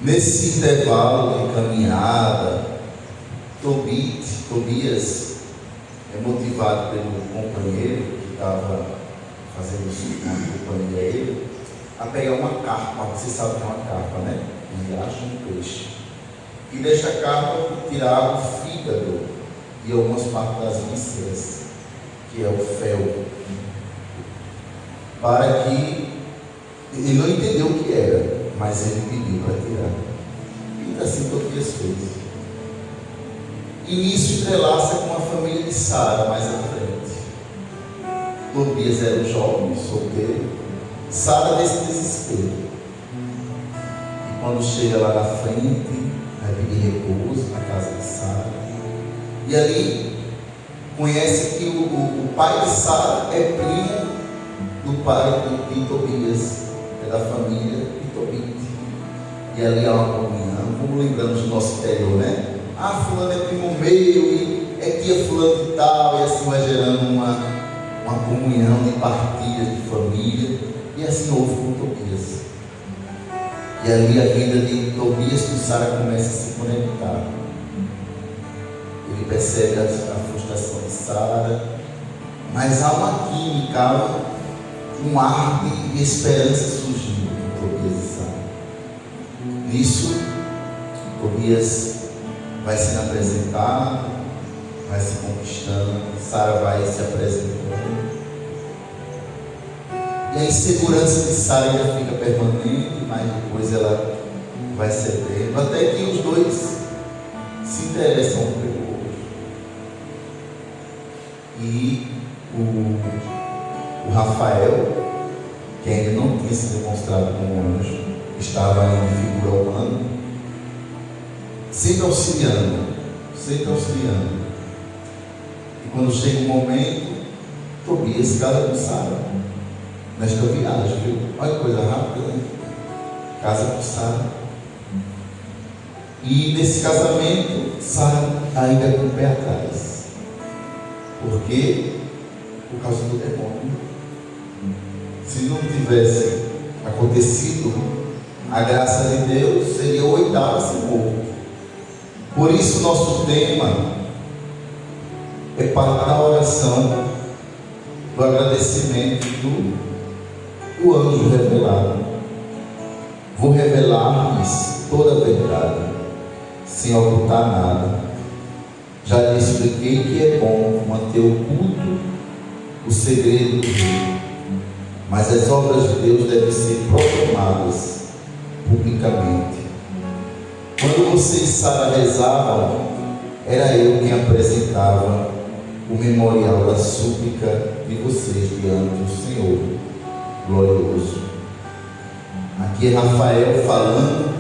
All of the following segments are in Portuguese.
Nesse intervalo de caminhada, Tobias é motivado pelo companheiro que estava fazendo uma companhia a ele, a pegar uma carpa. Você sabe que é uma carpa, né? Ele acha um peixe. E desta carpa tirava o fígado e algumas partes das vísceras, que é o fel, para que ele não entendeu o que era, mas ele pediu para tirar. E assim Tobias fez. E isso entrelaça com a família de Sara mais à frente. Tobias era um jovem, solteiro. Sara desse desespero. E quando chega lá na frente, vai pedir repouso na casa de Sara. E ali conhece que o pai de Sara é primo do pai de Tobias, é da família de Tobias. E ali há uma comunhão, como lembramos do nosso interior, né? Ah, fulano é primo meu, e é tia fulano e tal, e assim vai gerando uma comunhão de partilha de família, e assim houve com Tobias. E ali a vida de Tobias com Sara começa a se conectar. Ele percebe a frustração de Sara, mas há uma química, há um ar de esperança surgindo com Tobias e Sara. Nisso, Tobias vai sendo apresentado, vai se conquistando, Sara vai se apresentando. E a insegurança de Sara ainda fica permanente, mas depois ela vai cedendo, até que os dois se interessam um pelo outro. E o Rafael, que ainda não tinha se demonstrado como anjo, estava em figura humana, sempre auxiliando. E quando chega um momento, Tobias se casa com Sara. Nesta viagem, viu? Olha que coisa rápida, né? Casa com Sara. E nesse casamento, Sara ainda com o pé atrás. Por quê? Por causa do demônio. Se não tivesse acontecido a graça de Deus, seria o oitavo a ser morto. Por isso nosso tema é para a oração do agradecimento do anjo revelado. Vou revelar-lhes toda a verdade, sem ocultar nada. Já lhe expliquei que é bom manter oculto o segredo do Deus, mas as obras de Deus devem ser proclamadas publicamente. Quando vocês, Sara, rezavam, era eu quem apresentava o memorial da súplica de vocês diante do Senhor glorioso. Aqui é Rafael falando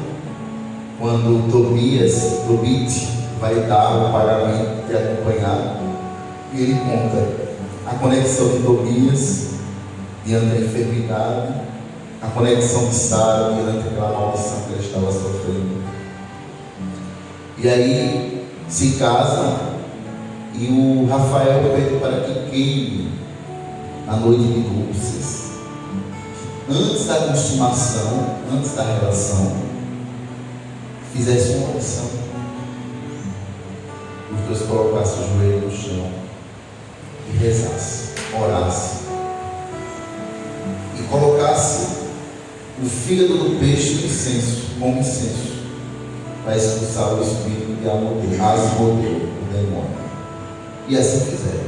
quando Tobit vai dar o pagamento de acompanhado, e ele conta a conexão de Tobias diante da enfermidade, a conexão de Sara diante daquela maldição que ela estava sofrendo. E aí se casam, e o Rafael pede para que queime na noite de núpcias, antes da consumação, antes da relação, fizesse uma oração. Os dois colocassem o joelho no chão e rezassem, orassem, e colocassem o fígado do peixe no incenso, como incenso, para expulsar o espírito de Asmodeu, o demônio. E assim fizeram.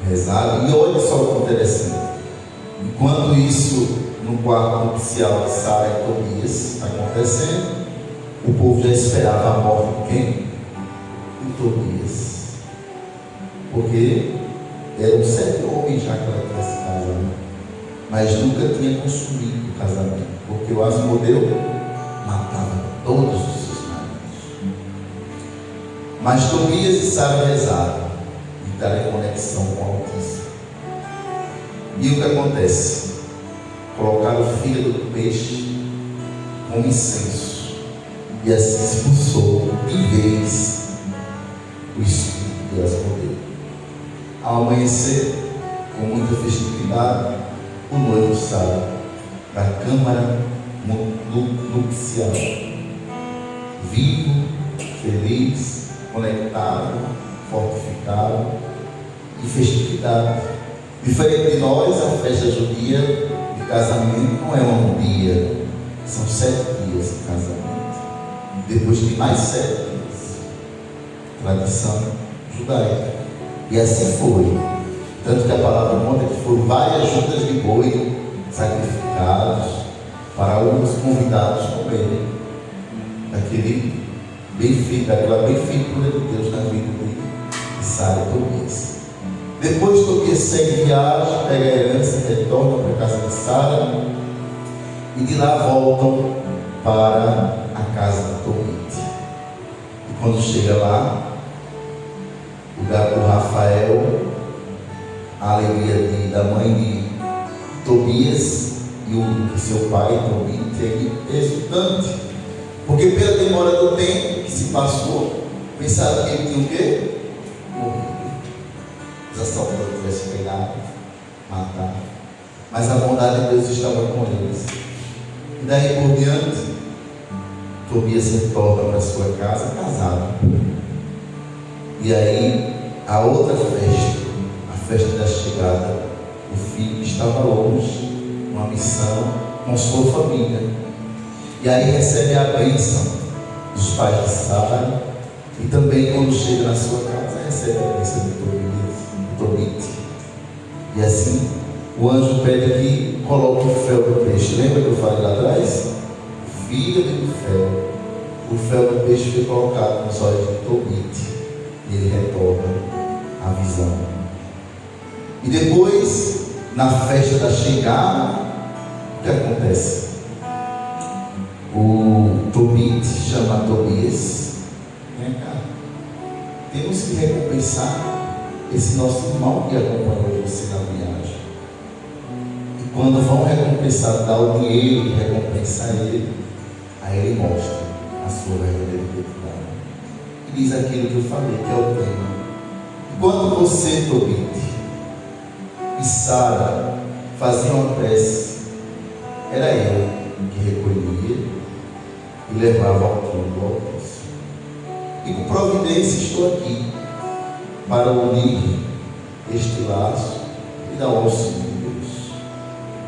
Rezaram. E olha só o que interessante. Enquanto isso, no quarto nupcial de Sara e Tobias está acontecendo, o povo já esperava a morte de quem? De Tobias. Porque eram 7 homens já que ela tinha se casado, mas nunca tinha consumido o casamento, porque o Asmodeu matava todos os seus maridos. Mas Tobias e Sara rezaram e entraram em conexão com o Altíssimo. E o que acontece? Colocaram o fígado do peixe com incenso, e assim expulsou de vez o espírito de Asmodeu. Ao amanhecer, com muita festividade, o noivo sai da câmara nupcial, vivo, feliz, conectado, fortificado e festividade. Diferente de nós, a festa judia de casamento não é um dia, são 7 dias de casamento. Depois de mais 7 dias, tradição judaica. E assim foi. Tanto que a palavra conta que foram várias juntas de boi sacrificados para os convidados comerem daquele daquela benfeitura de Deus na vida de Sara e Tobias. Depois Tobias segue viagem, pega a herança, retorna para a casa de Sara e de lá voltam para a casa de Tobit. E quando chega lá, o Rafael, a alegria da mãe de Tobias e o seu pai, Tobit, é exultante, porque pela demora do tempo que se passou, pensaram que ele tinha o quê? Morrido. Os assaltantes tivessem pegado, matado, mas a bondade de Deus estava com eles. E daí por diante, Tobias retorna para sua casa casado. E aí a outra festa, a festa da chegada, o filho estava longe, uma missão com sua família. E aí recebe a bênção dos pais de Sara, e também quando chega na sua casa recebe a bênção de Tobit. E assim o anjo pede que coloque o fel do peixe. Lembra que eu falei lá atrás? O fígado do fel. O fel do peixe foi colocado nos olhos de Tobit. E ele retorna a visão. E depois, na festa da chegada, o que acontece? O Tobit chama Tobias. Vem cá, temos que recompensar esse nosso irmão que acompanhou você na viagem. E quando vão recompensar, dar o dinheiro e recompensar ele, aí ele mostra a sua verdadeira identidade. E diz aquilo que eu falei, que é o tema. Enquanto você, Tobit, e Sara faziam a prece, era eu que recolhia e levava ao trono do Altíssimo. E com providência estou aqui para unir este laço e dar o auxílio de Deus.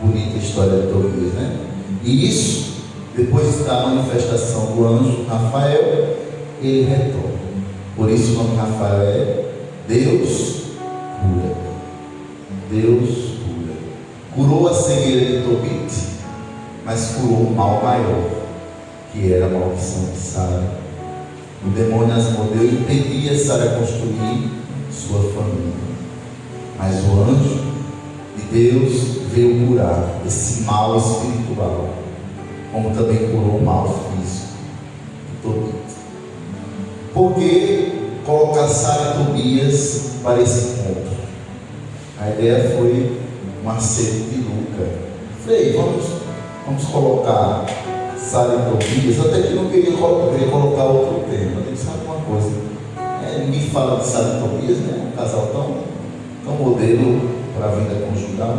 Bonita história de Tobias, né? E isso, depois da manifestação do anjo Rafael, ele retorna. Por isso o nome Rafael é Deus cura. Deus cura. Curou a cegueira de Tobit, mas curou o mal maior, que era a maldição de Sara. O demônio as mordeu e impedia Sara construir sua família. Mas o anjo de Deus veio curar esse mal espiritual, como também curou o mal físico de Tobit. Por que colocar Sara e Tobias para esse encontro? A ideia foi um acerto de Lucas. Falei, vamos colocar Sara e Tobias. Até que não queria colocar outro tema. Ele sabe uma coisa, ninguém fala de Sara e Tobias, né? Um casal tão modelo para a vida conjugal.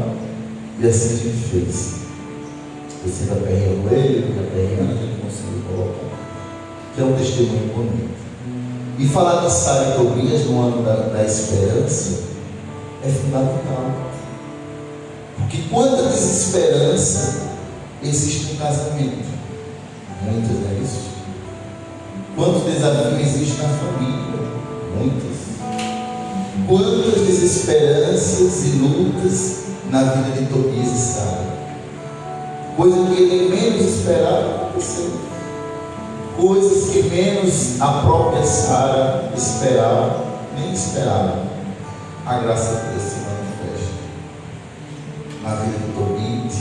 E assim a gente fez. Você da perrinha do ele, da perrinha, a gente conseguiu colocar, que é um testemunho bonito. E falar de Sara e Tobias no ano da esperança é fundamental. Porque quanta desesperança existe no casamento? Muitas, não é isso? Quantos desafios existem na família? Muitas. Quantas desesperanças e lutas na vida de Tobias e Sara? Coisa que ele menos esperava aconteceu. Coisas que menos a própria Sara esperava, nem esperava. A graça de Deus se manifesta na vida de Tobit,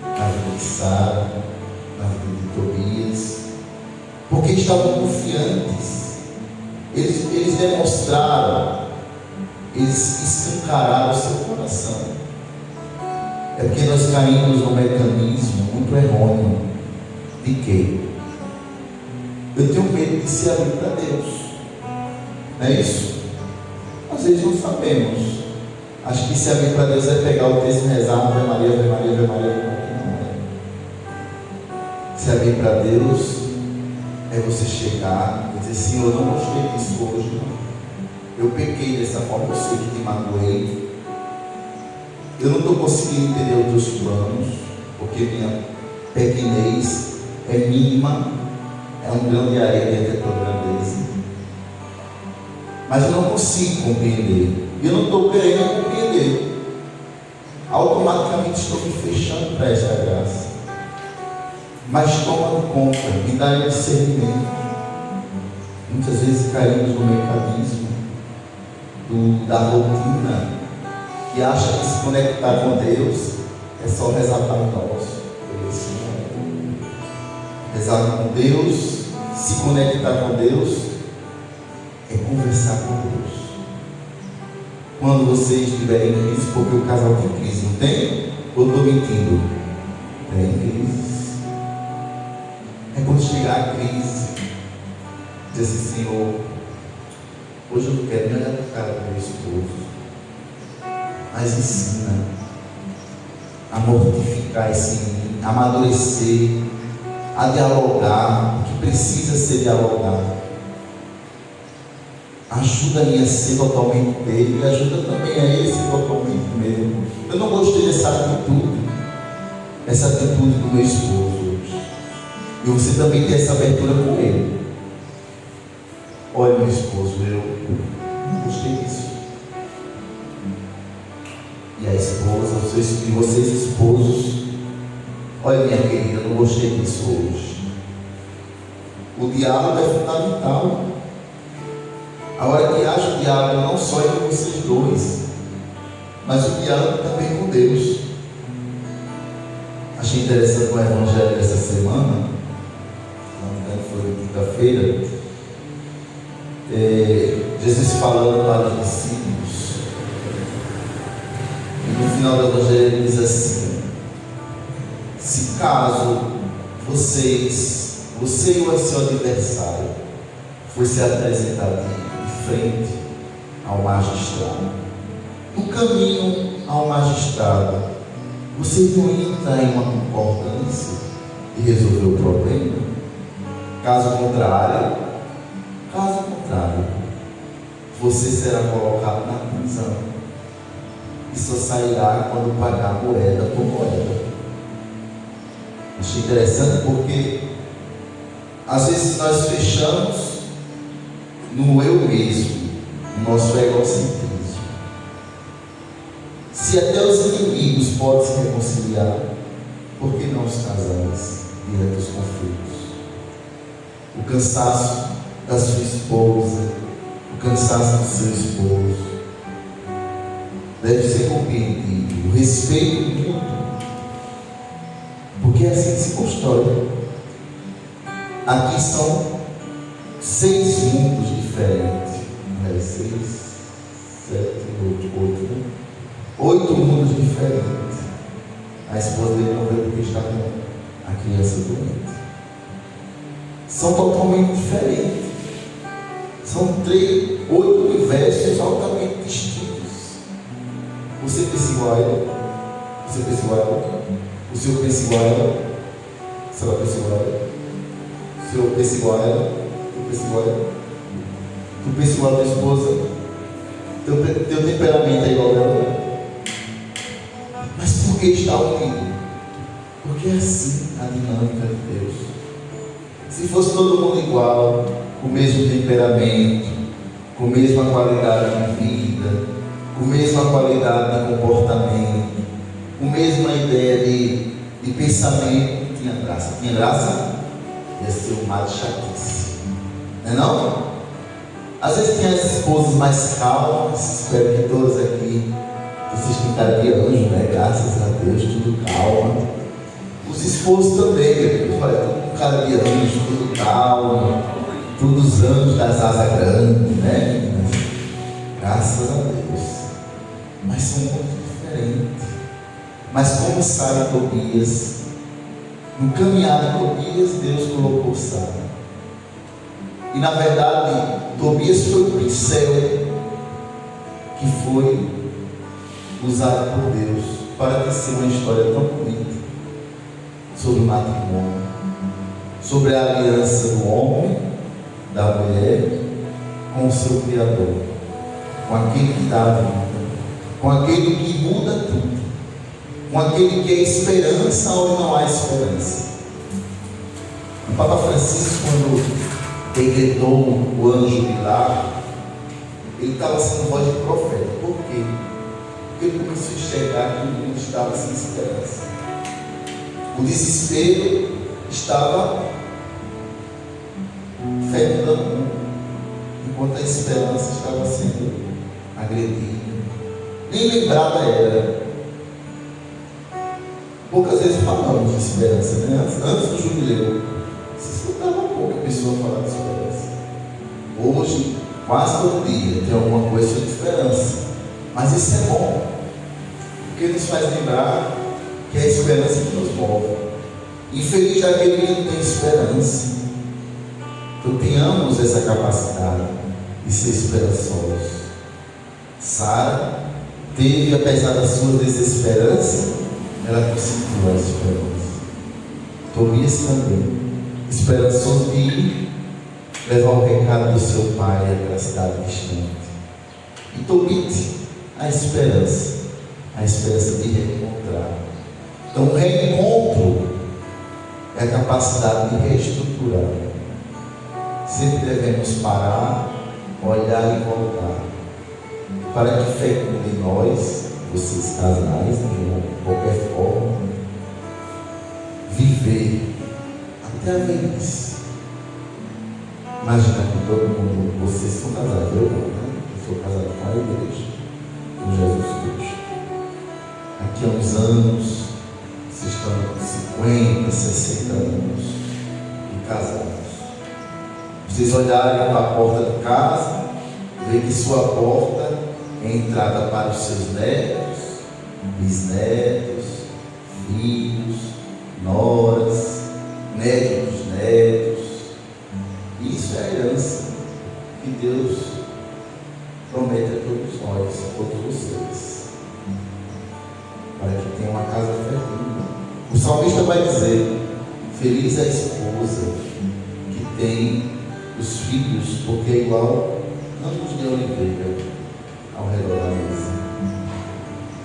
na vida de Sara, na vida de Tobias, porque estavam confiantes. Eles demonstraram, eles escancararam o seu coração. É porque nós caímos num mecanismo muito errôneo de quê? Eu tenho medo de se abrir para Deus. Não é isso? Às vezes não sabemos. Acho que se abrir para Deus é pegar o texto e rezar, Ave Maria, Ave Maria, Ave Maria, Ave Maria. Não é. Saber para Deus é você chegar e dizer: Senhor, eu não gostei disso hoje, não. Eu pequei dessa forma, eu sei que te magoei. Eu não estou conseguindo entender os teus planos, porque minha pequenez é mínima, é um grão de areia diante da tua grandeza. Mas eu não consigo compreender. E eu não estou querendo compreender. Automaticamente estou me fechando para esta graça. Mas toma conta, me dá discernimento. Muitas vezes caímos no mecanismo da rotina, que acha que se conectar com Deus é só rezar para nós. Rezar com Deus, se conectar com Deus, é conversar com Deus. Quando você estiver em crise, porque o casal tem crise, não tem? Ou estou mentindo? Tem crise. É quando chegar a crise, dizer assim: Senhor, hoje eu não quero nem olhar para a cara do meu esposo, mas ensina a mortificar esse mim, a amadurecer, a dialogar o que precisa ser dialogado. Ajuda-me a ser totalmente dele e ajuda também a ele ser totalmente meu. Eu não gostei dessa atitude do meu esposo hoje. E você também tem essa abertura com ele. Olha, meu esposo, eu não gostei disso. E a esposa, e vocês esposos, olha, minha querida, eu não gostei disso hoje. O diálogo é fundamental. A hora que haja o diálogo, não só entre vocês dois, mas o diálogo também com Deus. Achei interessante o evangelho dessa semana, não me engano, foi quinta-feira, Jesus falando para os discípulos, e no final do evangelho ele diz assim: se caso você e o seu adversário fosse apresentado de frente ao magistrado, no caminho ao magistrado, vocês não iam entrar em uma concordância e resolver o problema? Caso contrário, você será colocado na prisão e só sairá quando pagar moeda por moeda. Achei interessante porque às vezes nós fechamos no eu mesmo, no nosso egocentrismo. Se até os inimigos podem se reconciliar, por que não os casais diante dos conflitos? O cansaço da sua esposa, o cansaço do seu esposo deve ser compreendido, o respeito mútuo, porque é assim que se constrói. Aqui são 6 mundos diferentes, 6, 7, 8, né? 8 mundos diferentes. A esposa dele não veio porque está com a criança doente. São totalmente diferentes. São 8 universos altamente distintos. Você pensa igual a ele? Você pensa igual a ela? O senhor pensa igual a ela? Se ela pensa igual a ela? O senhor pensa igual a ela? Tu pensa igual a ela? Tu pensa igual a tua esposa? Teu temperamento é igual a ela? Mas por que está unido? Porque é assim a dinâmica de Deus. Se fosse todo mundo igual, com o mesmo temperamento, com a mesma qualidade de vida, com a mesma qualidade de comportamento, com a mesma ideia de pensamento, não tinha graça. Tinha graça? Ia ser um mar de chatice. Não é não? Às vezes tem as esposas mais calmas, espero que todas aqui vocês têm cara de anjo, né? Graças a Deus, tudo calma. Os esposos também, meu Deus, olha, tudo com cara de anjo, tudo calmo, todos os anjos das asas grandes, né? Graças a Deus. Mas são muito diferentes. Mas como sabe Tobias, no caminhar de Tobias, Deus colocou Sara. E na verdade, Tobias foi o pincel que foi usado por Deus para tecer uma história tão bonita sobre o matrimônio. sobre a aliança do homem, da mulher, com o seu Criador, com aquele que dá a vida, com aquele que muda tudo, com aquele que é esperança onde não há esperança. O Papa Francisco, quando decretou o anjo de lá, ele estava sendo voz de profeta. Por quê? Porque ele começou a enxergar que o mundo estava sem esperança. O desespero estava fecundando o mundo, enquanto a esperança estava sendo agredida. Nem lembrada era. Poucas vezes falamos de esperança, né? Antes do jubileu, se escutava pouco a pessoa falar de esperança. Hoje, quase todo dia, tem alguma coisa sobre esperança. Mas isso é bom, porque nos faz lembrar que é a esperança que nos move. Infeliz daquele que não tem esperança. Então tenhamos essa capacidade de ser esperançosos. Sara teve, apesar da sua desesperança, ela conseguiu a esperança. Tobias também, esperançoso de ir levar o recado do seu pai àquela cidade distante. E Tobit, a esperança de reencontrar. Então o reencontro é a capacidade de reestruturar. Sempre devemos parar, olhar e voltar, para que fecunde em nós, vocês casais, de qualquer forma, viver até a velhice. Imagina que todo mundo, vocês são casados, eu não, né? Eu sou casado com a igreja, com Jesus Cristo. Daqui a uns anos, vocês estão com 50, 60 anos de casados. Vocês olharem para a porta de casa, ver que sua porta é entrada para os seus netos, bisnetos, filhos, noras, netos dos netos. Isso é a herança que Deus promete a todos nós, a todos vocês, para que tenha uma casa feliz. O salmista vai dizer: feliz a esposa que tem os filhos, porque é igual ramos de oliveira ao redor da mesa.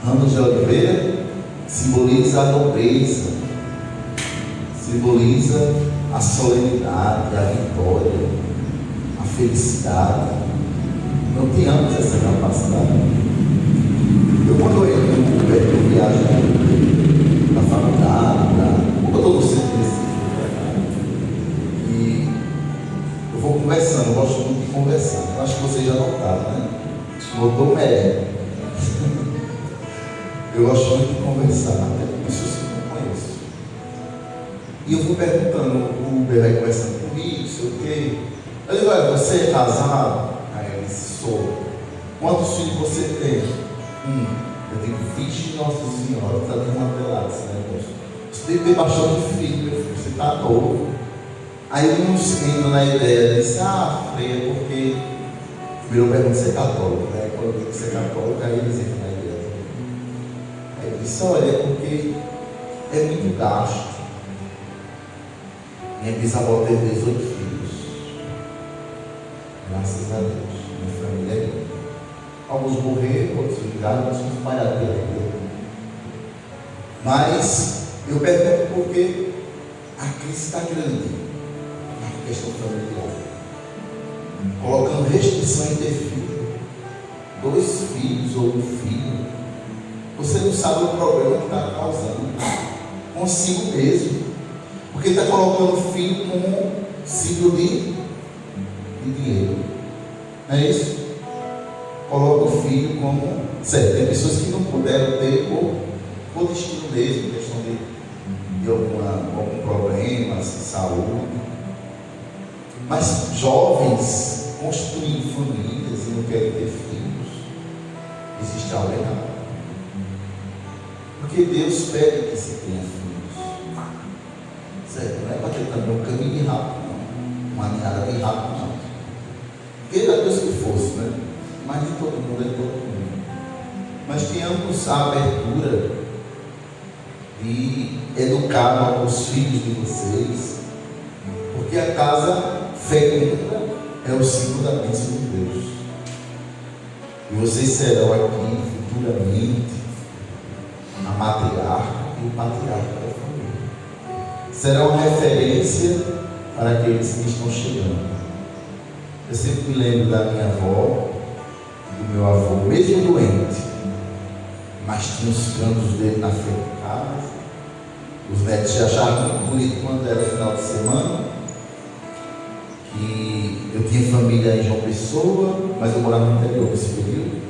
Ramos de oliveira simboliza a nobreza, simboliza a solenidade, a vitória, a felicidade. Não tenhamos essa capacidade. Eu, quando eu entro no Uber, eu viajo na faculdade, quando eu estou no centro de e eu vou conversando, eu gosto muito de conversar. Eu acho que vocês já notaram, né? Notou médio. Eu gosto muito de conversar, até com pessoas que eu não conheço. E eu vou perguntando, o Uber vai conversando comigo, não sei o quê. Eu digo: olha, você é casado? Aí ele disse: sou. Quantos filhos você tem? Eu digo: vixe, Nossa Senhora, está desmantelado esse negócio. Você deve ter bastante filho, meu filho, você está novo. Aí eu não indo na ideia, disse: freia, porque virou pergunta se é católico, né? Quando eu digo que você é católico, aí eles entram na igreja. Aí eu disse: olha, é porque é muito gasto. Minha bisavó teve 18 filhos. Graças a Deus. Minha família é grande. Alguns morreram, outros ligaram, nós somos espalhados pela igreja. Mas eu pergunto porque a crise está grande na questão familiar. Colocando restrição em ter filho. 2 filhos ou 1 filho. Você não sabe o problema que está causando consigo mesmo. Porque está colocando o filho como símbolo de dinheiro. Não é isso? Coloca o filho como... Certo, tem pessoas que não puderam ter por destino mesmo, questão de algum problema de saúde. Mas jovens construindo famílias e não querem ter filhos, existe algo errado. Porque Deus pede que se tenha filhos. Certo? Não é para ter também um caminho rápido, não. Uma ninhada bem rápida, não. Queira Deus que fosse, né? Mas de todo mundo é todo mundo. Mas tenhamos a abertura de educar os filhos de vocês Porque a casa fecunda é o símbolo da bênção de Deus. E vocês serão aqui futuramente a matriarca e o patriarca da família. Serão uma referência para aqueles que estão chegando. Eu sempre me lembro da minha avó, do meu avô, mesmo doente, mas tinha os cantos dele na frente de casa. Os netos já achavam muito bonito quando era final de semana. E eu tinha família em João Pessoa, mas eu morava no interior nesse período.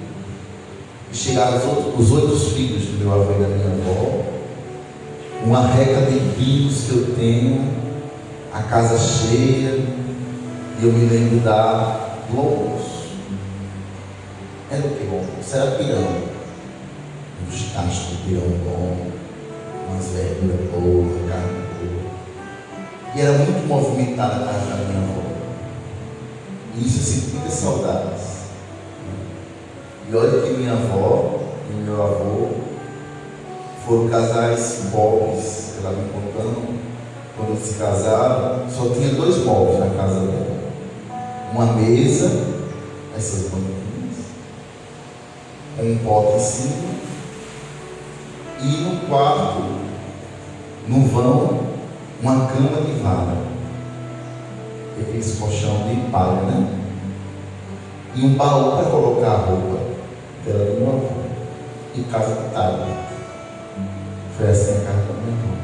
E chegaram os 8 filhos do meu avô e da minha avó, uma reca de pinos que eu tenho, a casa cheia. E eu me lembro do almoço. Era o que bom? Isso era pirão. Uns cachos de pirão bom, umas verduras boas, carne boa. E era muito movimentada a casa da minha avó. E isso eu sinto muitas saudades. E olha que minha avó e meu avô foram casais pobres. Ela me contando, quando eles se casaram, só tinha 2 móveis na casa dela. Uma mesa, essas banquinhas, um pote em cima, e no quarto, no vão, uma cama de vara, aqueles colchão de palha, né? E um baú para colocar a roupa dela do meu avô, e casa de talha. Foi assim a casa da minha avó.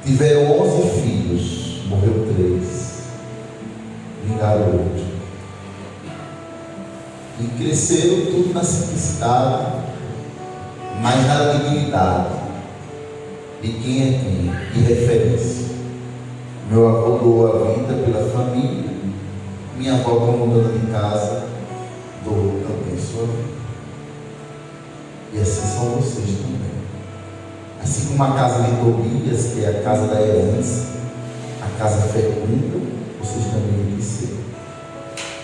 Tiveram 11 filhos, morreu 3. Vingaram o outro. E cresceram tudo na simplicidade, mas na dignidade de quem é quem, de referência. Meu avô doou a vida pela família, minha avó, como dona de casa, doou também sua vida. E assim são vocês também. Assim como a casa de Tobias, que é a casa da herança, a casa fecunda, vocês também têm que ser.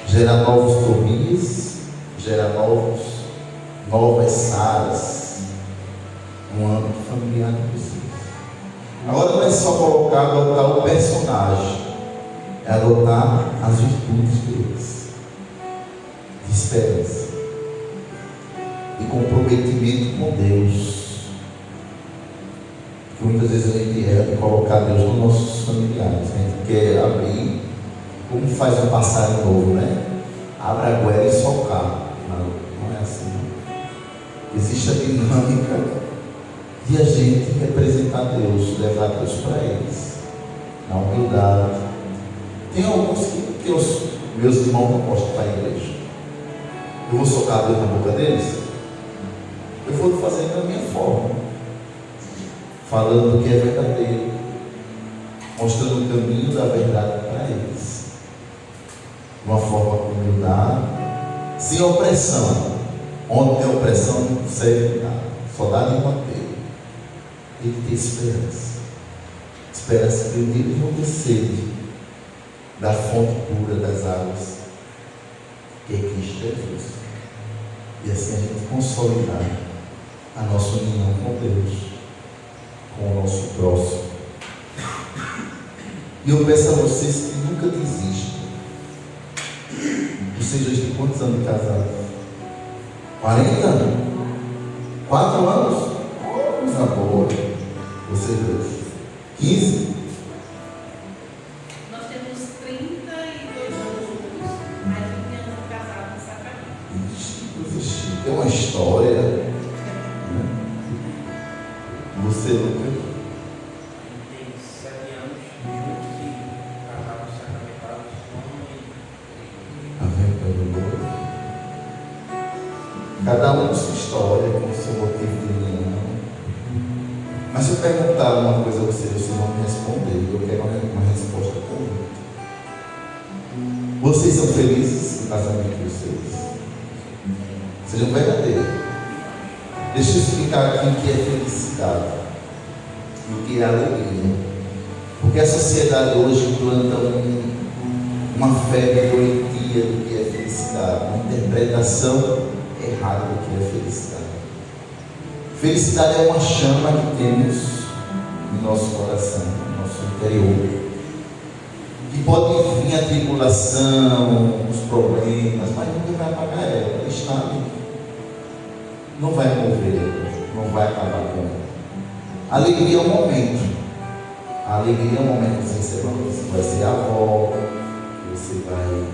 Gera novos Tobias, gera novas Saras no âmbito familiar de vocês. Agora não é só adotar o personagem, é adotar as virtudes deles, de esperança, de comprometimento com Deus. Porque muitas vezes a gente erra de colocar Deus nos nossos familiares. A gente quer abrir, como faz um passarinho novo, né? Abre a goela e só o carro. Não é assim. Não. Existe a dinâmica de a gente representar Deus, levar Deus para eles, na humildade. Tem alguns que os meus irmãos não gostam para a igreja. Eu vou socar Deus na boca deles? Eu vou fazer da minha forma, falando o que é verdadeiro, mostrando o caminho da verdade para eles, de uma forma com humildade, sem opressão. Onde tem opressão não serve nada, só dá de manter. Tem que ter esperança. Esperança que um dia eles vão ter sede da fonte pura das águas, que é Cristo Jesus. E assim a gente consolidar a nossa união com Deus, com o nosso próximo. E eu peço a vocês que nunca desistam. Vocês já têm quantos anos de casados? 40 anos? 4 anos? Coisa boa. Vocês dois? 15? Nós temos 32 anos juntos, mais 20 anos de casado no sacramento. Ixi, coisa chique. Tem uma história. Né? Você, Lucas? Tem 7 anos juntos e casados sacramentados A verdade. Cada um com sua história, com o seu motivo de união. Mas se eu perguntar uma coisa a vocês vão me responder. Eu quero uma resposta correta. Vocês são felizes no casamento de vocês? Sejam verdadeiros. Deixa eu explicar aqui o que é felicidade e o que é alegria. Porque a sociedade hoje planta uma febre doentia do que é felicidade, uma interpretação errada do que é felicidade. Felicidade é uma chama que temos no nosso coração, no nosso interior, pode vir a tribulação, os problemas, mas nunca vai apagar ela. Ela está ali. Não vai mover, não vai acabar com ela. A alegria é um momento. A alegria é um momento que você vai ser avó, você vai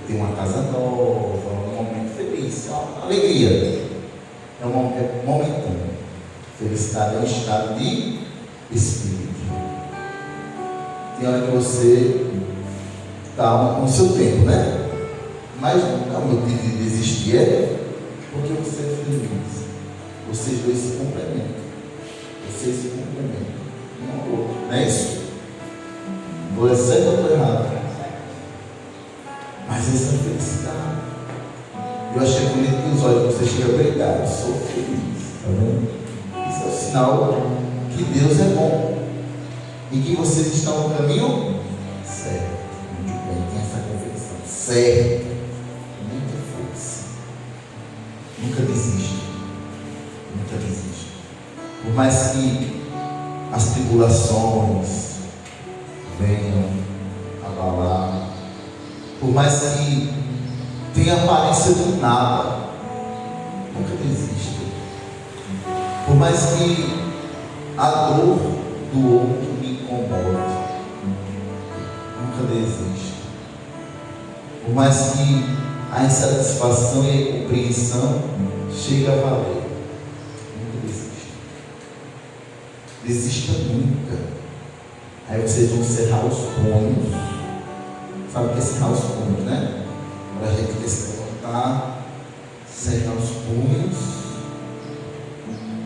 ter uma casa nova, um momento feliz. A alegria é um momento momentâneo. Felicidade é um estado de espírito. Tem hora que você está no seu tempo, né? Mas nunca o motivo de desistir é porque você é feliz. Vocês dois se complementam. Vocês se complementam. Um ao outro. Não é isso? Estou certo ou estou errado? Mas essa é a felicidade. Eu achei bonito que os olhos de vocês chegam a brilhar. Eu sou feliz. Está vendo? Isso é o sinal que Deus é bom. E que vocês estão no caminho certo. Muito bem, tem essa convicção. Certo. Muita força. Nunca desista. Nunca desista. Por mais que as tribulações venham abalar, por mais que tenha aparência do nada, nunca desista. Por mais que a dor do outro me incomode, nunca desista. Por mais que a insatisfação e a incompreensão chegue a valer, nunca desista. Desista nunca. Aí vocês vão cerrar os punhos. Sabe o que é cerrar os punhos, né? Para a gente quer se levantar, cerrar os punhos,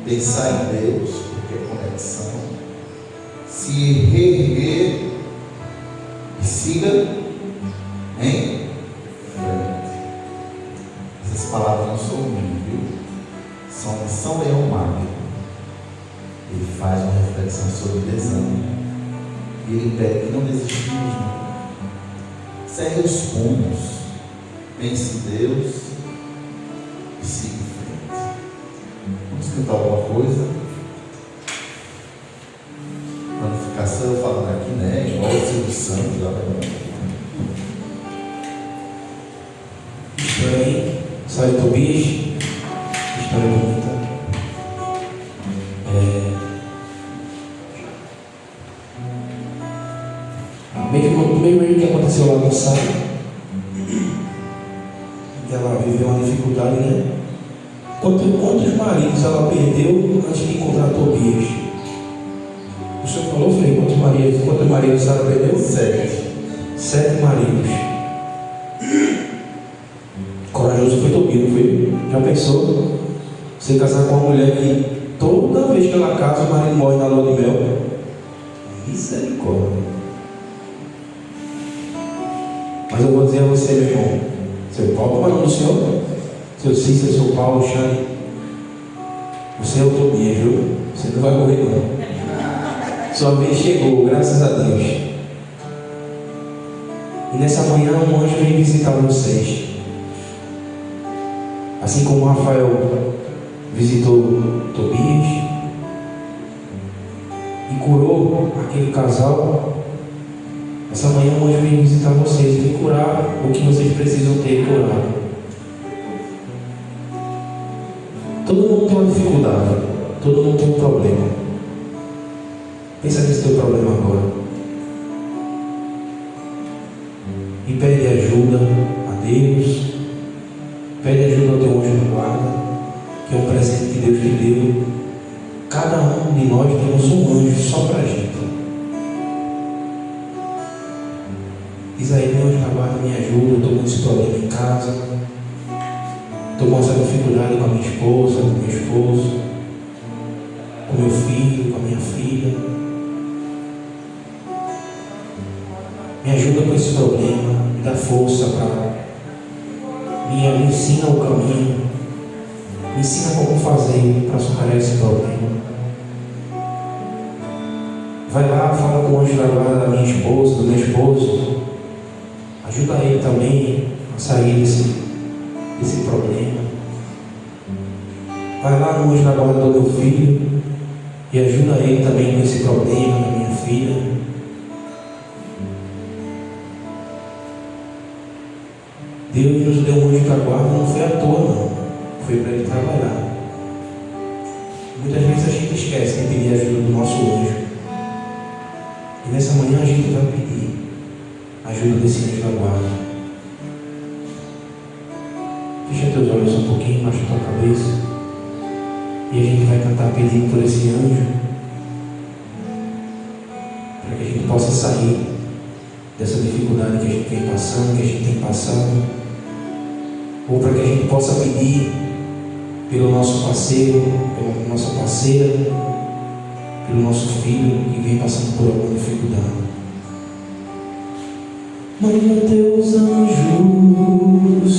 pensar em Deus, porque é conexão, se reerguer e siga em frente. Essas palavras não são minhas, viu? São de São Leão Magno. Ele faz uma reflexão sobre o desânimo. E ele pede que não desistimos nunca. Cerre os punhos, pense em Deus e siga em frente. Vamos cantar alguma coisa? Para não ficar só eu falando aqui, né? Igual o Silvio Santos lá. História aí, sai Tobias, história bonita. Mesmo que aconteceu lá no Sá, ela viveu uma dificuldade, né? Quantos maridos ela perdeu antes de encontrar Tobias? O senhor falou, Frei, quantos maridos ela perdeu? 7 maridos. Corajoso foi Tobias, não foi? Já pensou? Você casar com uma mulher que toda vez que ela casa, o marido morre na lua de mel? Misericórdia. Mas eu vou dizer a você, meu irmão, seu Paulo, como é o nome do senhor? Seu Cícero, seu Paulo, Xane, você é o Tobias, viu? Você não vai morrer não. Sua vez chegou, graças a Deus. E nessa manhã um anjo veio visitar vocês. Assim como Rafael visitou Tobias e curou aquele casal, essa manhã um anjo vem visitar vocês e curar o que vocês precisam ter curado. Todo mundo tem uma dificuldade, todo mundo tem um problema. Pensa nesse teu problema agora. E pede ajuda a Deus, pede ajuda ao teu anjo da guarda, que é um presente que Deus te deu. Cada um de nós temos um anjo só para a gente. Diz aí, meu anjo da guarda, me ajuda, eu estou com esse problema em casa, estou com essa dificuldade com a minha esposa, com o meu esposo, com meu filho, com a minha filha. Me ajuda com esse problema, me dá força para me ensina o caminho, me ensina como fazer para superar esse problema. Vai lá, fala com o anjo da guarda da minha esposa, do meu esposo. Ajuda ele também a sair desse problema. Vai lá no anjo da guarda do meu filho e ajuda ele também com esse problema da minha filha. Deus nos deu um anjo da guarda, não foi à toa, não. Foi para ele trabalhar. Muitas vezes a gente esquece de pedir ajuda do nosso anjo. E nessa manhã a gente vai pedir ajuda desse anjo da guarda. Fecha teus olhos um pouquinho, baixa tua cabeça. E a gente vai cantar pedindo por esse anjo, para que a gente possa sair dessa dificuldade que a gente vem passando, que a gente tem passado, ou para que a gente possa pedir pelo nosso parceiro, pela nossa parceira, pelo nosso filho que vem passando por alguma dificuldade. Manda teus anjos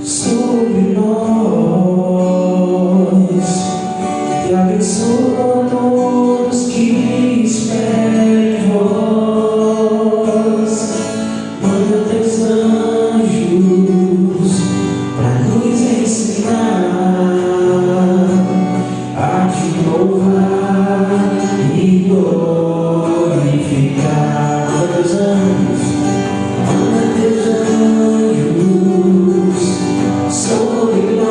sobre nós e abençoa todos que esperam em vós. Manda teus anjos para nos ensinar a te louvar e glorificar. Manda teus anjos sobre nós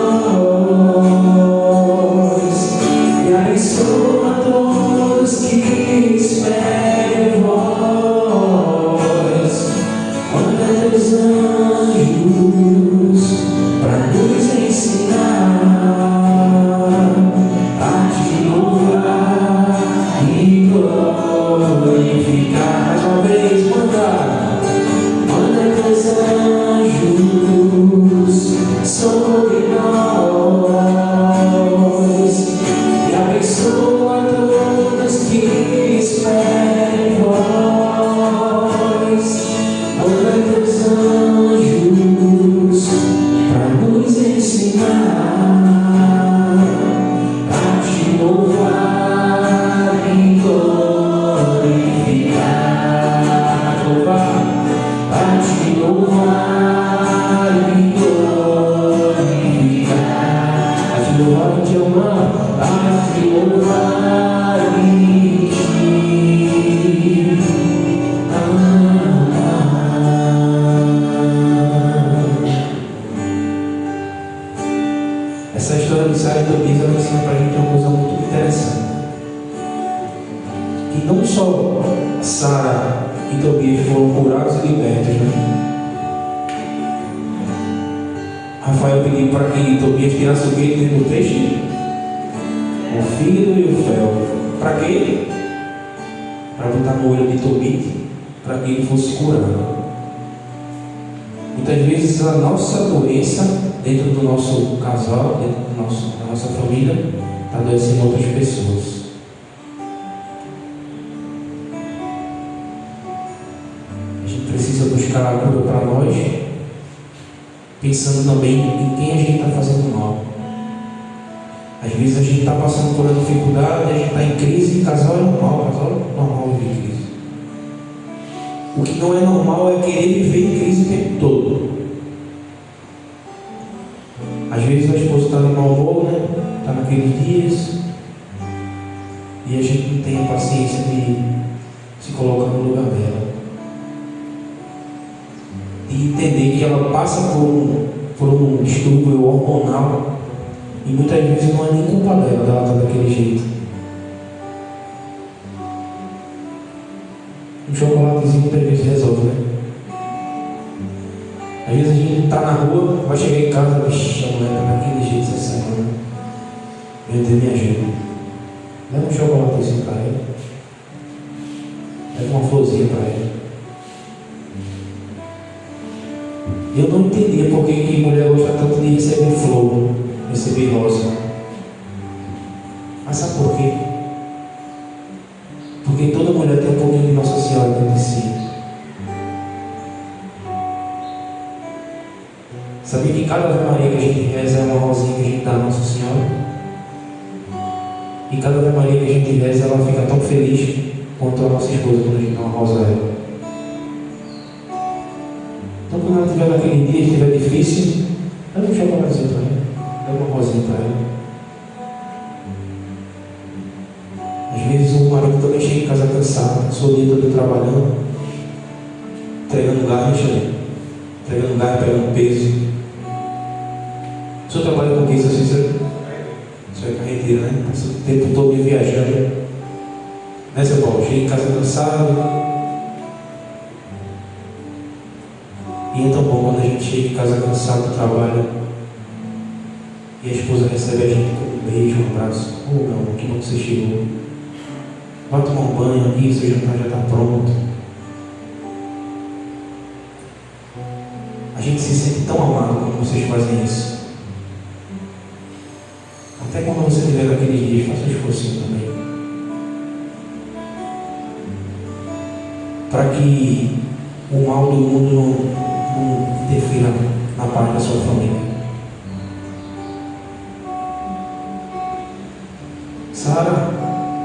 e abençoa todos que esperam em vós. Manda teus anjos para nos ensinar a te louvar e glorificar. Mais uma vez, manda teus anjos sobre nós e abençoa todos que esperam em vós. Manda teus anjos para nos ensinar a te louvar e glorificar. A te louvar e glorificar, a te louvar e te amar, a te louvar e te amar. Essa história de Sara e Tobias ensina para a gente uma coisa muito interessante. Que não só Sara e Tobias foram curados e libertos, né? Rafael pediu para que Tobias tirasse o quê do peixe? O fígado e o fel. Para quê? Para botar no olho de Tobias, para que ele fosse curado. Muitas vezes a nossa doença dentro do nosso casal, dentro da nossa família, está adoecendo outras pessoas. Precisa buscar a cura para nós, pensando também em quem a gente está fazendo mal. Às vezes a gente está passando por uma dificuldade, a gente está em crise, casal é normal viver em crise. O que não é normal é querer viver em crise o tempo todo. Às vezes a esposa está no mau humor, né? Está naqueles dias, e a gente não tem a paciência de se colocar no lugar dela. E entender que ela passa por um distúrbio hormonal e muitas vezes não é nem culpa dela estar daquele jeito. Um chocolatezinho muitas vezes resolve, né? Às vezes a gente está na rua, vai chegar em casa, vixe, a mulher está daquele jeito essa semana. Meu Deus, me ajuda. Leva um chocolatezinho para ela. Leva uma florzinha para ela. Eu não entendia por que mulher gosta tanto de receber flor, receber rosa. Mas sabe por quê? Porque toda mulher tem um pouquinho de Nossa Senhora dentro de si. Sabia que cada Ave Maria que a gente reza é uma rosinha que a gente dá a Nossa Senhora? E cada Ave Maria que a gente reza, ela fica tão feliz quanto a nossa esposa quando a gente dá uma rosa a ela. Então, quando ela estiver naquele dia, estiver difícil, dá um chocolatezinho para ela, dá uma rosinha para ela. Às vezes o marido também chega em casa cansado, passou o dia todo trabalhando, entregando garrafa, pegando lugar, pegando peso. O senhor trabalha com isso, Cícero? O senhor é carreteiro, né? Passa o tempo todo viajando. Né, seu Paulo? Chega em casa cansado. E é tão bom quando a gente chega em casa cansado do trabalho e a esposa recebe a gente com um beijo, um abraço. Oh, meu amor, que bom que você chegou. Vai tomar um banho aqui, seu jantar já está pronto. A gente se sente tão amado quando vocês fazem isso. Até quando você estiver naqueles dias, faça um esforço também. Para que o mal do mundo não interfira na parte da sua família. Sara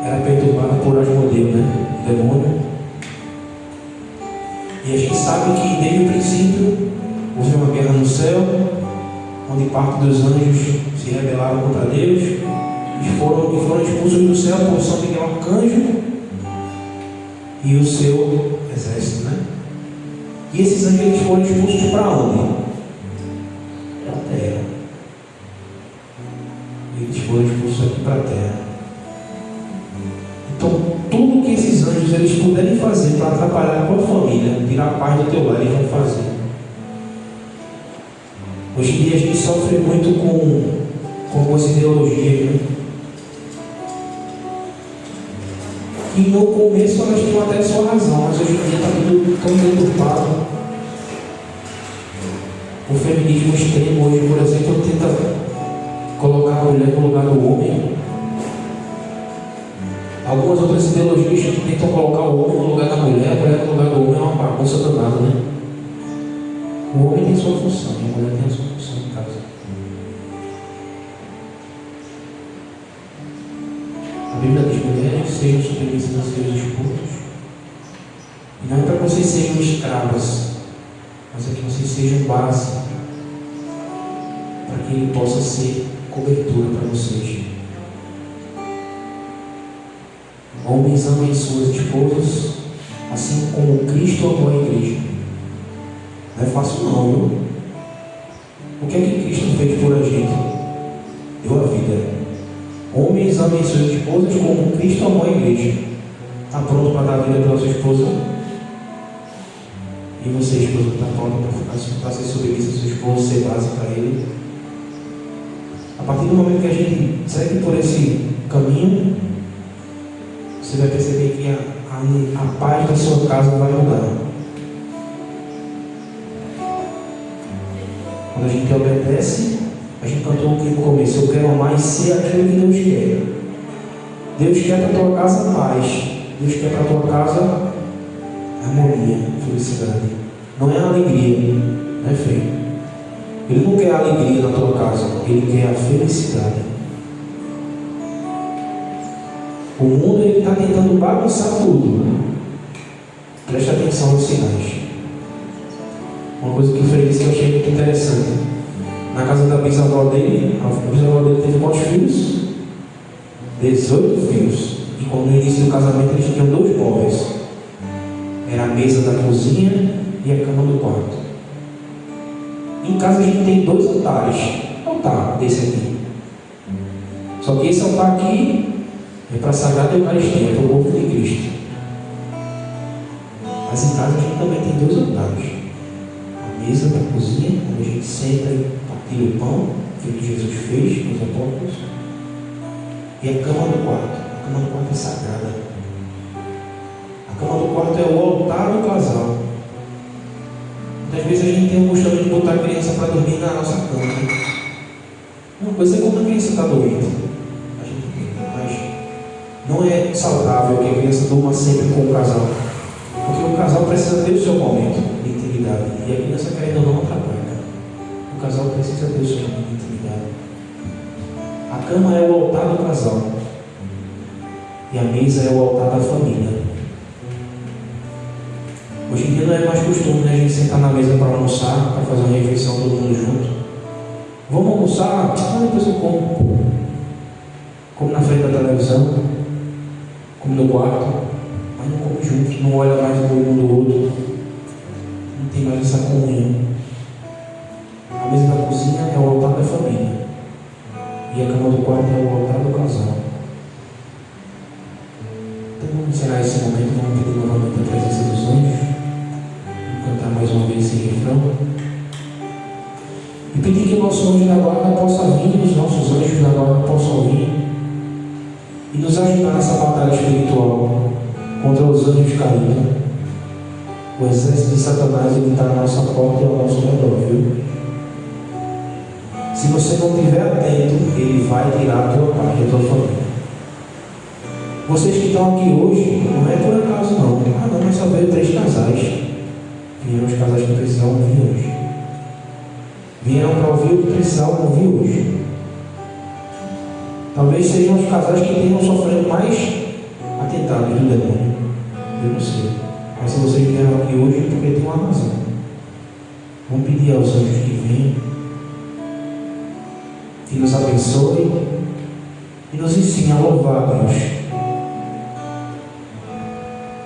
era perturbada por Asmodeu, né? O demônio. E a gente sabe que desde o princípio houve uma guerra no céu, onde parte dos anjos se rebelaram contra Deus e foram expulsos do céu por São Miguel Arcanjo e o seu exército, né? E esses anjos eles foram expulsos para onde? Para a terra. Eles foram expulsos aqui para a terra. Então, tudo que esses anjos eles puderem fazer para atrapalhar a tua família, tirar a paz do teu lar, eles vão fazer. Hoje em dia a gente sofre muito com algumas ideologias, né? E no começo elas tinham até sua razão, mas hoje em dia está tudo tão deturpado. O feminismo extremo hoje, por exemplo, tenta colocar a mulher no lugar do homem. Algumas outras ideologias tentam colocar o homem no lugar da mulher, a mulher no lugar do homem. É uma bagunça danada, né? O homem tem sua função e a mulher tem a sua função em casa. A Bíblia diz: mulheres, sejam submissas aos seus esposos. E não é para que vocês sejam escravas, mas é que vocês sejam base, para que ele possa ser cobertura para vocês. Homens, amem suas esposas, assim como Cristo amou a igreja. Não é fácil não, viu? O que é que Cristo fez por a gente? Deu a vida. Homens, amem suas esposas como Cristo amou a igreja. Está pronto para dar a vida pela sua esposa? E você, esposa, está pronta para ser submissa ao seu esposo, ser base para ele? A partir do momento que a gente segue por esse caminho, você vai perceber que a paz da sua casa vai mudar. Quando a gente obedece, a gente cantou aqui no começo: eu quero amar e ser aquilo que Deus quer. Deus quer para a tua casa paz. Deus quer para a tua casa harmonia, felicidade. Não é alegria, não é feio. Ele não quer a alegria na tua casa, ele quer a felicidade. O mundo está tentando bagunçar tudo. Preste atenção nos sinais. Uma coisa que o Frei disse que eu achei muito interessante. Na casa da bisavó dele, a bisavó dele teve quantos filhos? 18 filhos. E quando no início do casamento eles tinham 2 móveis. Era a mesa da cozinha e a cama do quarto. Em casa a gente tem 2 altares. Altar desse aqui. Só que esse altar aqui é para a Sagrada Eucaristia, para o corpo de Cristo. Mas em casa a gente também tem 2 altares. A mesa da cozinha, onde a gente senta e partilha o pão, que Jesus fez com os apóstolos. E a cama do quarto. A cama do quarto é sagrada. A cama do quarto é o altar do casal. Muitas vezes a gente tem o costume de botar a criança para dormir na nossa cama. Uma coisa é quando a criança está doente. A gente tem, mas não é saudável que a criança durma sempre com o casal. Porque o casal precisa ter o seu momento de intimidade. E a criança, querendo ou não, atrapalha. O casal precisa ter o seu momento de intimidade. A cama é o altar do casal. E a mesa é o altar da família. Hoje em dia não é mais costume, né, a gente sentar na mesa para almoçar, para fazer uma refeição todo mundo junto. Vamos almoçar? Ah, depois eu como. Como na frente da televisão, como no quarto, mas não come junto, não olha mais no olho um do outro. Não tem mais essa comunhão. E a cama do quarto é o altar do casal. Então vamos encerrar esse momento, vamos pedir novamente a presença dos anjos. Vamos cantar mais uma vez esse refrão. E pedir que o nosso anjo da guarda possa vir, os nossos anjos da guarda possam vir e nos ajudar nessa batalha espiritual contra os anjos caídos. O exército de Satanás está à nossa porta e ao nosso redor, viu? Se você não estiver atento, ele vai tirar a tua paz e a tua família. Vocês que estão aqui hoje, não é por acaso não. Ah, não, mas só veio 3 casais. Vieram os casais que precisavam ouvir hoje. Vieram para ouvir o que precisavam ouvir hoje. Talvez sejam os casais que tenham sofrido mais atentados do demônio. Eu não sei. Mas se vocês vieram aqui hoje, é porque tem uma razão. Vamos pedir aos anjos que venham, que nos abençoe e nos ensine a louvar a Deus.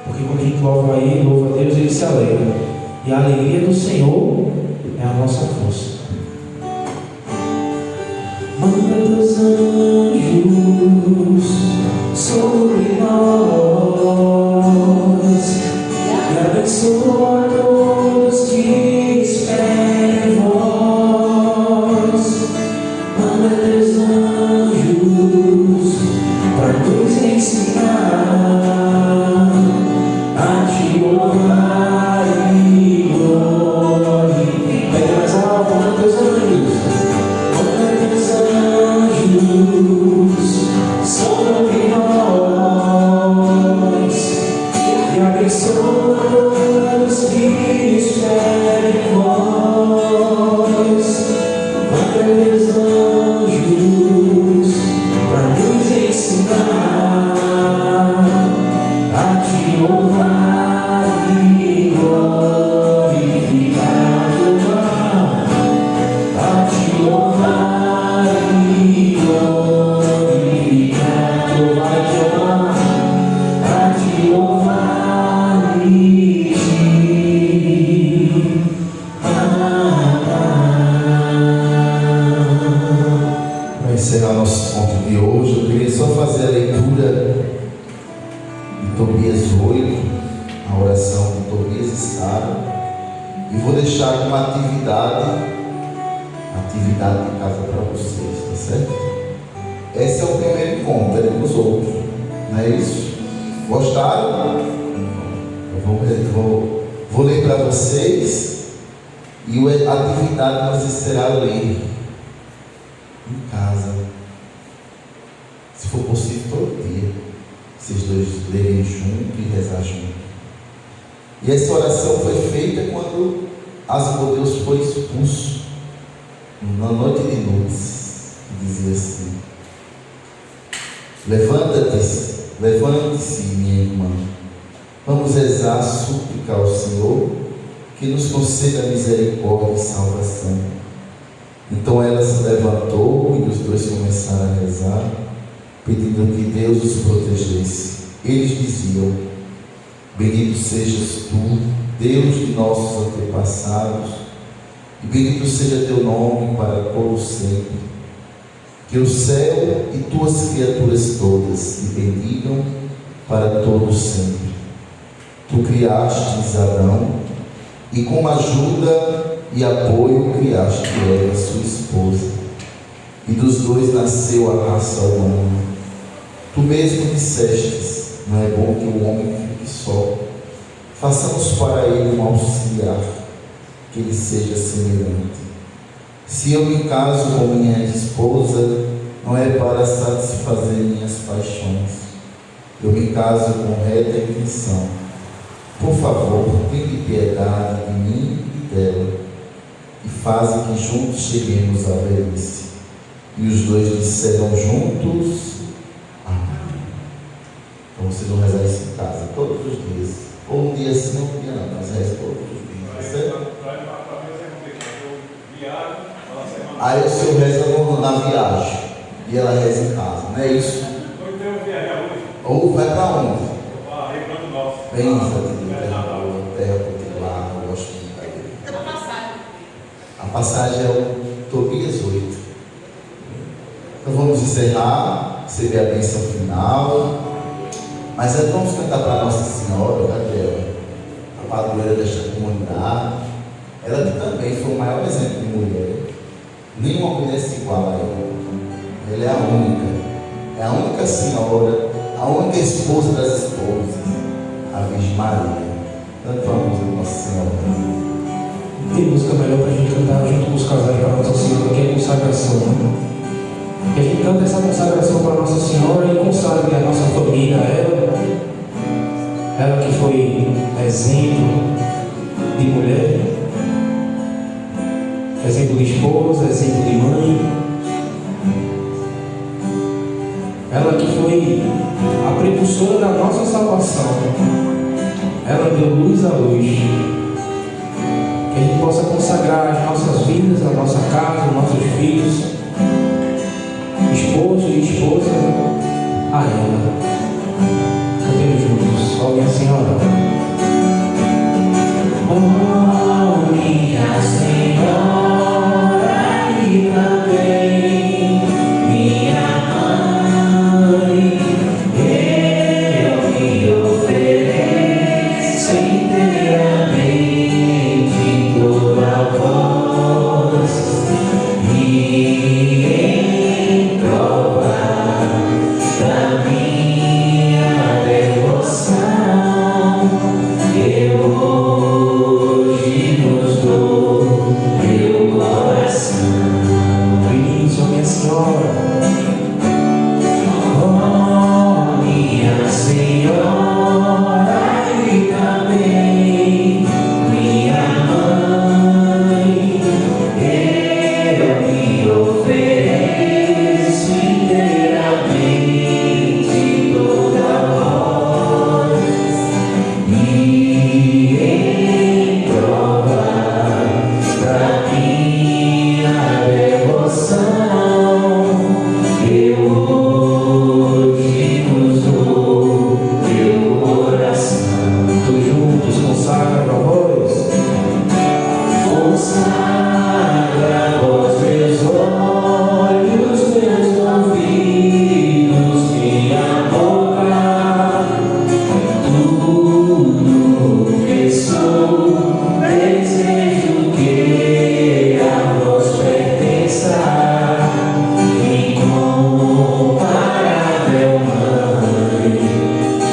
Porque quando a gente louva Ele, louva a Deus, Ele se alegra. E a alegria do Senhor é a nossa força. Manda teus anjos sobre nós e abençoa todos que esperam em vós. Manda teus anjos para nos ensinar a te louvar e glorificar. Pede mais alto, manda teus anjos. Manda teus anjos sobre nós e abençoa todos que esperam em vós. Manda teus anjos para nos ensinar a te louvar e glorificar. A te louvar e glorificar. A te louvar e Para encerrar nosso ponto de hoje, eu queria só fazer a leitura de Tobias 8, a oração de Tobias Estado, e vou deixar uma atividade de casa para vocês, tá certo? Esse é o primeiro encontro, teremos outro, não é isso? Gostaram? Eu vou ler para vocês, e a atividade de vocês será ler em casa, se for possível todo dia, vocês dois lerem junto e rezar junto. E essa oração foi feita quando Asmodeus foi expulso na noite de Núpcias. Dizia assim: levante-se, minha irmã, vamos rezar, suplicar ao Senhor que nos conceda misericórdia e salvação. Então ela se levantou e os dois começaram a rezar, pedindo que Deus os protegesse. Eles diziam: bendito sejas tu, Deus de nossos antepassados, e bendito seja teu nome para todo sempre. Que o céu e tuas criaturas todas te bendigam para todo sempre. Tu criastes Adão, e com ajuda e apoio criaste Eva, sua esposa, e dos dois nasceu a raça humana. Tu mesmo dissestes: não é bom que o homem fique só, façamos para ele um auxiliar, que ele seja semelhante. Se eu me caso com minha esposa, não é para satisfazer minhas paixões, eu me caso com reta intenção. Por favor, tenha piedade de mim e dela, e faze que juntos cheguemos à velhice. E os dois disseram juntos: amém. Então vocês vão rezar isso em casa todos os dias, ou um dia sim, ou um dia não, mas reza todos os dias, tá certo? Aí o senhor reza na viagem e ela reza em casa, não é isso? Ou vai para onde? Benza de terra particular, eu gosto muito da igreja. A passagem é o Tobias 8. Então vamos encerrar, receber a bênção final. Mas antes vamos cantar para Nossa Senhora, Gabriela, a padroeira desta comunidade. Ela que também foi o maior exemplo de mulher. Nenhuma mulher se iguala a ela. Ela é a única senhora, a única esposa das esposas, a Virgem Maria. Tanto a música de Nossa Senhora. Tem música melhor para a gente cantar junto com os casais para Nossa Senhora, que é a consagração, né? Que a gente canta essa consagração para Nossa Senhora e consagre a nossa família a ela que foi exemplo de mulher, exemplo de esposa, exemplo de mãe, ela que foi a precursora da nossa salvação, ela deu luz à luz. Que a gente possa consagrar as nossas vidas, a nossa casa, os nossos filhos, esposo e esposa a ela. Cantemos juntos. Ó minha Senhora. Oh, minha Senhora, e também minha mãe, eu me ofereço inteiramente toda voz e em prova da minha devoção, eu hoje nos dou meu coração. Isso, minha Senhora. Oh, minha Senhora, e também minha mãe, eu me ofereço inteiramente toda voz e em prova da minha devoção, eu hoje nos dou meu coração. Todos juntos, consagra a voz. Consagra a voz, meus olhos, meus ouvidos, minha boca, tudo que sou, desejo que a vós pertença, incomparável Mãe,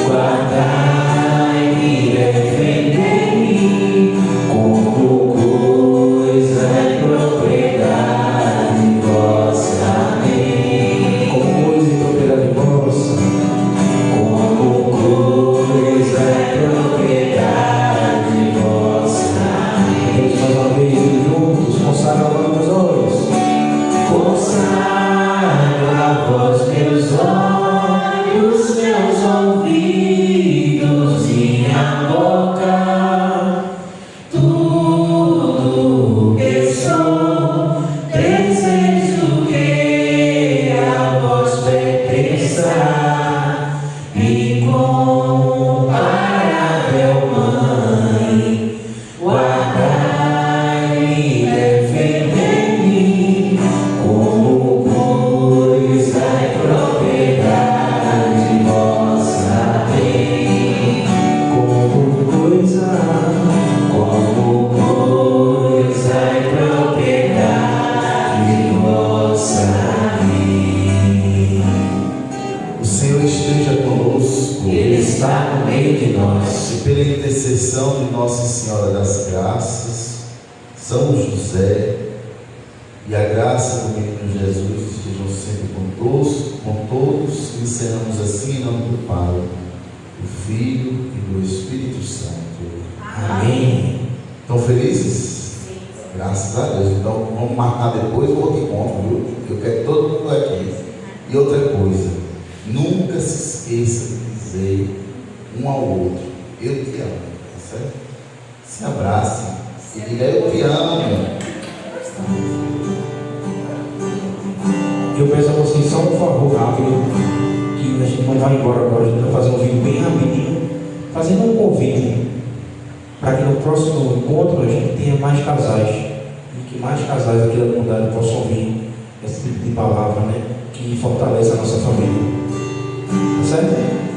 guardai-me, defendei-me, como coisa e propriedade vossa. Amém. Como coisa e propriedade vossa. Como coisa e propriedade vossa. Amém. Mais uma vez, juntos, consagra agora meus olhos. Consagra a vós meus olhos, meus ouvidos, minha boca, tudo que sou, desejo que a vós pertença, incomparável Mãe, guardai-me, defendei-me, como coisa e propriedade vossa. Amém. Como coisa e propriedade vossa. Amém. O Senhor esteja conosco. Ele está no meio de nós. E pela intercessão de Nossa Senhora das Graças, São José e a graça do menino Jesus estejam sempre com todos, e encerramos assim em nome do Pai, do Filho e do Espírito Santo. Amém. Estão felizes? Graças a Deus. Então vamos marcar depois o outro encontro, viu? Eu quero todo mundo aqui. E outra coisa, nunca se esqueça de dizer um ao outro: eu te amo, tá certo? Se abracem e diga: eu te amo. Eu peço a vocês só um favor rápido, que a gente não vai embora agora, a gente vai fazer um vídeo bem rapidinho, fazendo um convite, para que no próximo encontro a gente tenha mais casais, e que mais casais aqui da comunidade possam ouvir esse tipo de palavra, né? que fortalece a nossa família. Tá certo?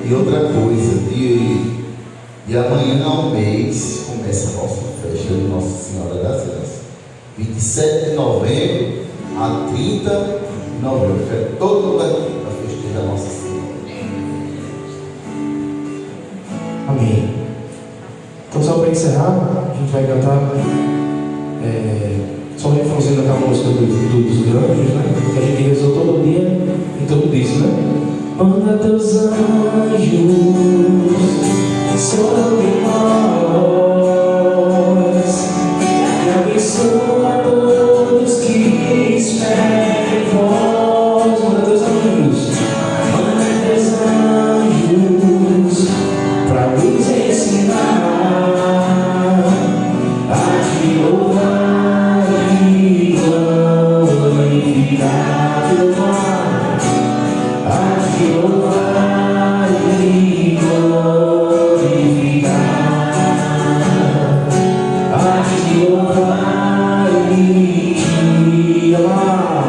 E outra coisa, de amanhã ao mês começa a nossa festa de Nossa Senhora das Graças. 27 de novembro a 30 de novembro. Quero todo mundo aqui para festejar a Nossa Senhora. Amém. Então, só para encerrar, a gente vai cantar só o refrãozinho daquela música dos anjos, né? Que a gente rezou todo dia e todo isso, né? Manda teus anjos sobre nós e abençoa todos que esperam em vós. Manda teus anjos para nos ensinar a te louvar e glorificar, te louvar, a te louvar e glorificar, a te louvar e te amar.